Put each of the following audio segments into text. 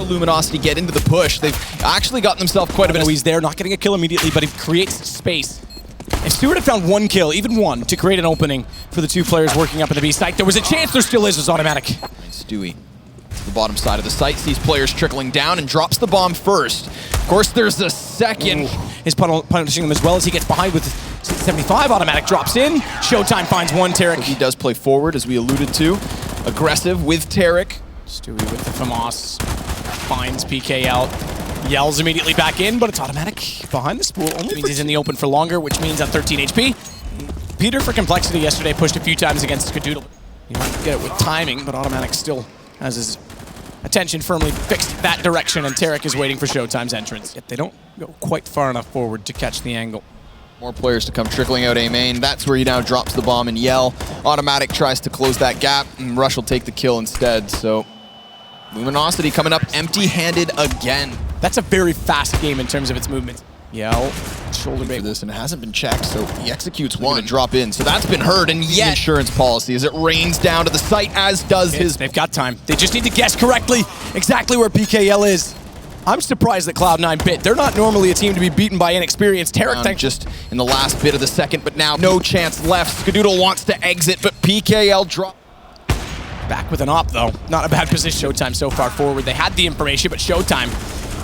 Luminosity get into the push. They've actually gotten themselves quite a bit. He's there, not getting a kill immediately, but he creates space. If Stewart had found one kill, even one, to create an opening for the two players working up in the B site, there was a chance. There still is. It's automatic. Stewie, to the bottom side of the site, sees players trickling down and drops the bomb first. Of course, there's a second. Is punishing him as well as he gets behind with 75. Automatic drops in. Showtime finds one. Tarek. So he does play forward, as we alluded to. Aggressive with Tarek. Stewie with the FAMAS. Finds PK out. Yells immediately back in, but it's automatic behind the spool. Only means he's in the open for longer, which means at 13 HP. Peter, for complexity, yesterday pushed a few times against Skadoodle. He might get it with timing, but automatic still has his attention firmly fixed that direction, and Tarek is waiting for Showtime's entrance. Yet they don't go quite far enough forward to catch the angle. More players to come trickling out A main. That's where he now drops the bomb and Yell. Automatic tries to close that gap, and Rush will take the kill instead. So Luminosity coming up empty-handed again. That's a very fast game in terms of its movement. Yell, shoulder bait for this, and it hasn't been checked, so he executes one and drop in. So that's been heard, and yet insurance policy as it rains down to the site, as does his. They've got time. They just need to guess correctly exactly where PKL is. I'm surprised that Cloud9 bit. They're not normally a team to be beaten by inexperienced. Tarek just in the last bit of the second, but now no chance left. Skadoodle wants to exit, but PKL drop. Back with an op, though. Not a bad position. Showtime so far forward. They had the information, but Showtime,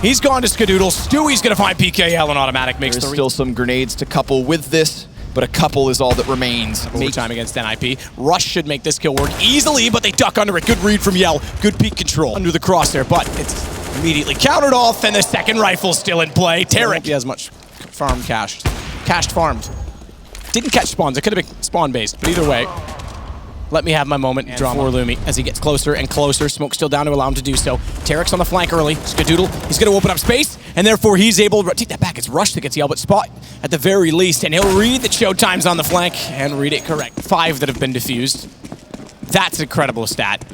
he's gone to Skadoodle. Stewie's going to find PKL, and automatic makes There's still some grenades to couple with this, but a couple is all that remains. Overtime against NIP. Rush should make this kill work easily, but they duck under it. Good read from Yell. Good peek control under the crosshair, but it's immediately countered off, and the second rifle's still in play. Tarek. He has much farm cached. Cached farmed. Didn't catch spawns. It could have been spawn-based, but either way, let me have my moment. Drama for Lumi as he gets closer and closer. Smoke still down to allow him to do so. Tarek's on the flank early. Skadoodle, he's going to open up space, and therefore he's able to take that back. It's Rush that gets Yell, but Spot at the very least, and he'll read that Showtime's on the flank and read it correct. 5 that have been diffused. That's an incredible stat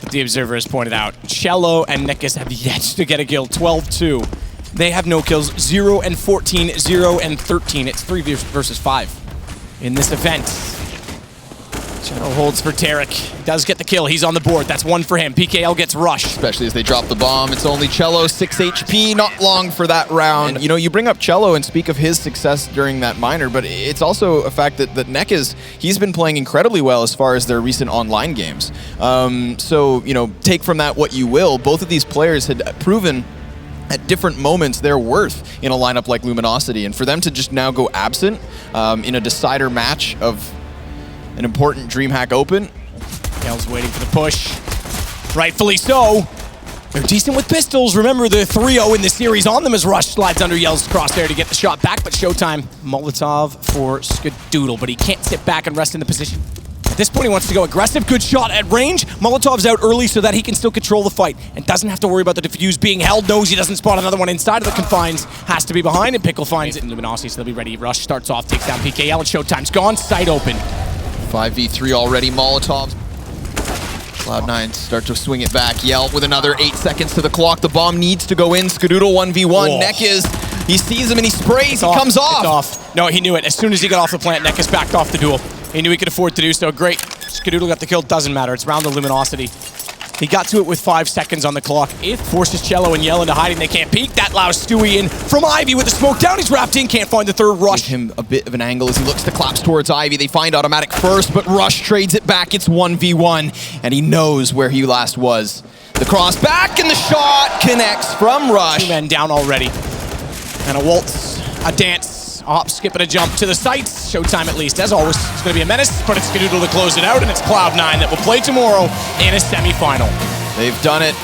that the Observer has pointed out. Cello and Nikus have yet to get a kill. 12-2. They have no kills. 0 and 14, 0 and 13. It's 3 versus 5 in this event. Cello holds for Tarek. Does get the kill. He's on the board. That's one for him. PKL gets Rush. Especially as they drop the bomb. It's only Cello, 6 HP. Not long for that round. And, you know, you bring up Cello and speak of his success during that minor, but it's also a fact that Nekiz, he's been playing incredibly well as far as their recent online games. So, you know, take from that what you will. Both of these players had proven at different moments their worth in a lineup like Luminosity. And for them to just now go absent in a decider match of an important DreamHack Open. Yell's waiting for the push. Rightfully so. They're decent with pistols. Remember the 3-0 in the series on them as Rush slides under Yell's crosshair to get the shot back, but Showtime. Molotov for Skadoodle, but he can't sit back and rest in the position. At this point, he wants to go aggressive. Good shot at range. Molotov's out early so that he can still control the fight and doesn't have to worry about the defuse being held. Knows he doesn't spot another one inside of the confines. Has to be behind, and Pickle finds it in Luminosity, so they'll be ready. Rush starts off, takes down PKL, and Showtime's gone. Sight open. 5v3 already. Molotov. Cloud9 start to swing it back. Yell with another 8 seconds to the clock. The bomb needs to go in. Skadoodle 1v1. Nekiz, he sees him and he sprays. He comes off. It's off. No, he knew it. As soon as he got off the plant, Nekiz backed off the duel. He knew he could afford to do so. Great. Skadoodle got the kill. Doesn't matter. It's round the Luminosity. He got to it with 5 seconds on the clock. It forces Cello and Yell into hiding. They can't peek. That allows Stewie in from Ivy with the smoke down. He's wrapped in. Can't find the third. Rush. Give him a bit of an angle as he looks to collapse towards Ivy. They find automatic first, but Rush trades it back. It's 1v1, and he knows where he last was. The cross back, and the shot connects from Rush. 2 men down already. And a waltz, a dance. Hop, skip, and a jump to the sights. Showtime at least. As always, it's going to be a menace, but it's Skadoodle to close it out, and it's Cloud9 that will play tomorrow in a semifinal. They've done it.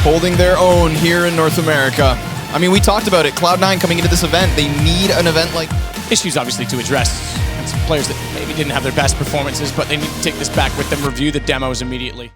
Holding their own here in North America. I mean, we talked about it. Cloud9 coming into this event, they need an event like... Issues, obviously, to address. And some players that maybe didn't have their best performances, but they need to take this back with them, review the demos immediately.